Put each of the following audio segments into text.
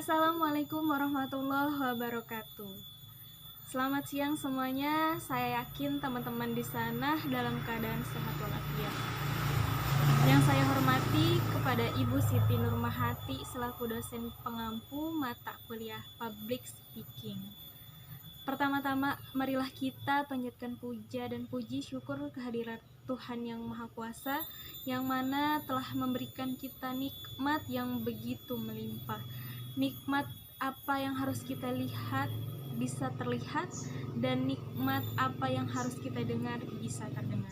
Assalamualaikum warahmatullahi wabarakatuh. Selamat siang semuanya. Saya yakin teman-teman di sana dalam keadaan sehat walafiat. Yang saya hormati kepada Ibu Siti Nurmahati selaku dosen pengampu mata kuliah Public Speaking. Pertama-tama, marilah kita panjatkan puja dan puji syukur kehadirat Tuhan Yang Maha Kuasa, yang mana telah memberikan kita nikmat yang begitu melimpah. Nikmat apa yang harus kita lihat bisa terlihat, dan nikmat apa yang harus kita dengar bisa terdengar.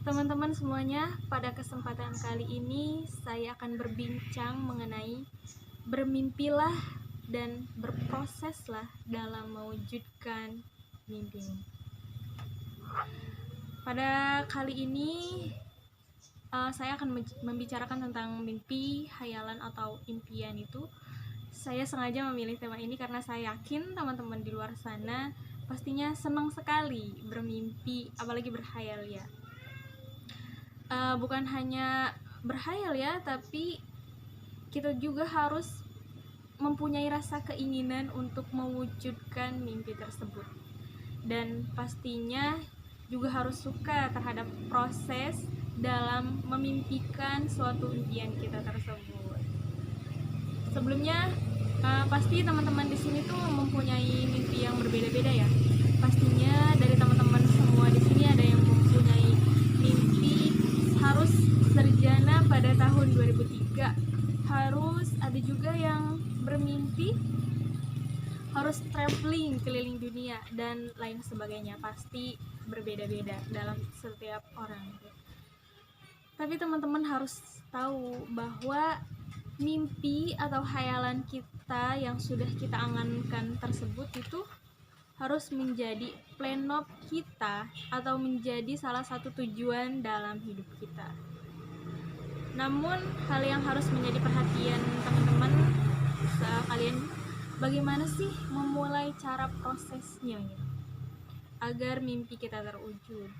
Teman-teman semuanya, pada kesempatan kali ini saya akan berbincang mengenai bermimpilah dan berproseslah dalam mewujudkan mimpimu. Pada kali ini saya akan membicarakan tentang mimpi, hayalan, atau impian itu. Saya sengaja memilih tema ini karena saya yakin teman-teman di luar sana pastinya senang sekali bermimpi, apalagi berhayal ya. Bukan hanya berhayal ya, tapi kita juga harus mempunyai rasa keinginan untuk mewujudkan mimpi tersebut. Dan pastinya juga harus suka terhadap proses dalam memimpikan suatu impian kita tersebut. Sebelumnya, pasti teman-teman di sini tuh mempunyai mimpi yang berbeda-beda ya. Pastinya dari teman-teman semua di sini ada yang mempunyai mimpi harus sarjana pada tahun 2003. Harus ada juga yang bermimpi harus traveling keliling dunia dan lain sebagainya. Pasti berbeda-beda dalam setiap orang. Tapi teman-teman harus tahu bahwa mimpi atau hayalan kita yang sudah kita angankan tersebut itu harus menjadi plan of kita atau menjadi salah satu tujuan dalam hidup kita. Namun hal yang harus menjadi perhatian teman-teman sekalian, bagaimana sih memulai cara prosesnya gitu, agar mimpi kita terwujud.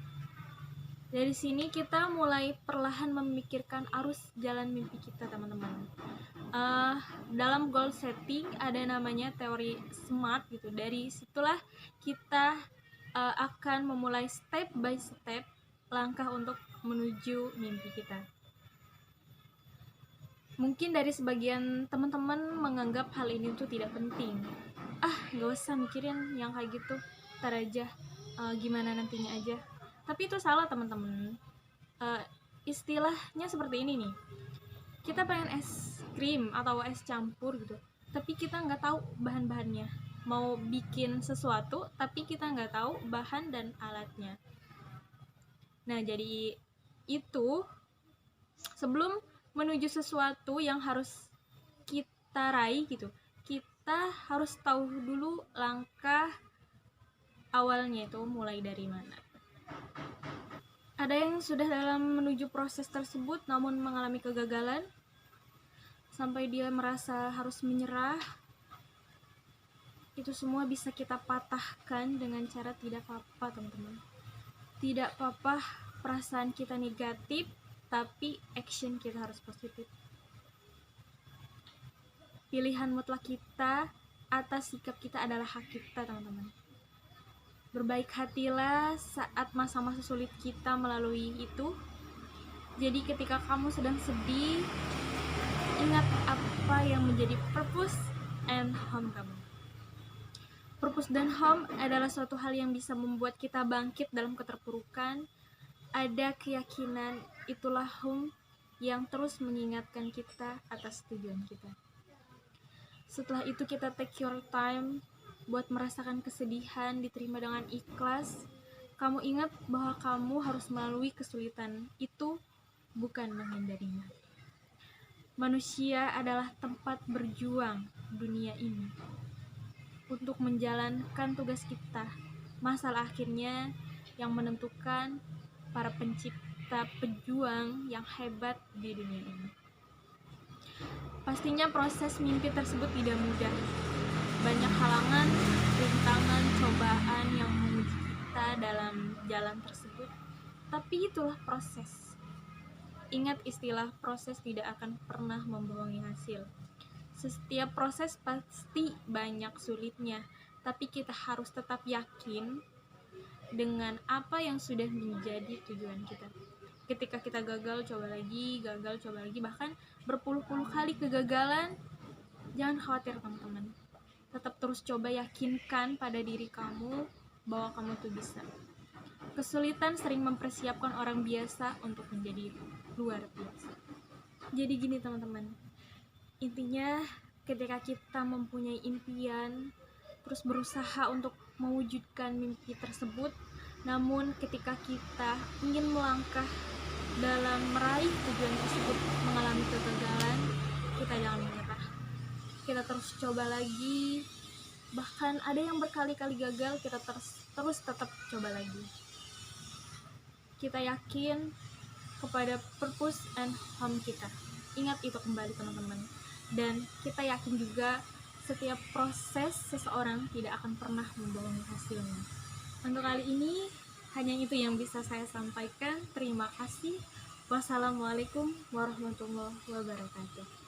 Dari sini kita mulai perlahan memikirkan arus jalan mimpi kita, teman-teman. Dalam goal setting ada namanya teori SMART gitu. Dari situlah kita akan memulai step by step langkah untuk menuju mimpi kita. Mungkin dari sebagian teman-teman menganggap hal ini tuh tidak penting. Gak usah mikirin yang kayak gitu, ntar aja, gimana nantinya aja. Tapi itu salah teman-teman. Istilahnya seperti ini nih, kita pengen es krim atau es campur gitu, tapi kita nggak tahu bahan-bahannya. Mau bikin sesuatu tapi kita nggak tahu bahan dan alatnya. Nah, jadi itu sebelum menuju sesuatu yang harus kita raih gitu, kita harus tahu dulu langkah awalnya itu mulai dari mana. Ada yang sudah dalam menuju proses tersebut namun mengalami kegagalan sampai dia merasa harus menyerah. Itu semua bisa kita patahkan dengan cara tidak apa-apa, teman-teman. Tidak apa-apa perasaan kita negatif, tapi action kita harus positif. Pilihan mutlak kita atas sikap kita adalah hak kita, teman-teman. Berbaik hatilah saat masa-masa sulit kita melalui itu. Jadi ketika kamu sedang sedih, ingat apa yang menjadi purpose and home kamu. Purpose dan home adalah suatu hal yang bisa membuat kita bangkit dalam keterpurukan. Ada keyakinan itulah home yang terus mengingatkan kita atas tujuan kita. Setelah itu kita take your time buat merasakan kesedihan, diterima dengan ikhlas. Kamu ingat bahwa kamu harus melalui kesulitan itu, bukan menghindarinya. Manusia adalah tempat berjuang dunia ini untuk menjalankan tugas kita. Masalah akhirnya yang menentukan para pencipta pejuang yang hebat di dunia ini. Pastinya proses mimpi tersebut tidak mudah. Banyak halangan, rintangan, cobaan yang menguji kita dalam jalan tersebut. Tapi itulah proses. Ingat istilah proses tidak akan pernah membohongi hasil. Setiap proses pasti banyak sulitnya, tapi kita harus tetap yakin dengan apa yang sudah menjadi tujuan kita. Ketika kita gagal, coba lagi, bahkan berpuluh-puluh kali kegagalan, jangan khawatir teman-teman. Tetap terus coba, yakinkan pada diri kamu bahwa kamu tuh bisa. Kesulitan sering mempersiapkan orang biasa untuk menjadi luar biasa. Jadi gini teman-teman, intinya ketika kita mempunyai impian, terus berusaha untuk mewujudkan mimpi tersebut, namun ketika kita ingin melangkah dalam meraih tujuan tersebut mengalami kegagalan, kita jangan menyerah. Kita terus coba lagi, bahkan ada yang berkali-kali gagal, kita terus tetap coba lagi. Kita yakin kepada purpose and home kita. Ingat itu kembali teman-teman. Dan kita yakin juga setiap proses seseorang tidak akan pernah membohongi hasilnya. Untuk kali ini hanya itu yang bisa saya sampaikan. Terima kasih. Wassalamualaikum warahmatullahi wabarakatuh.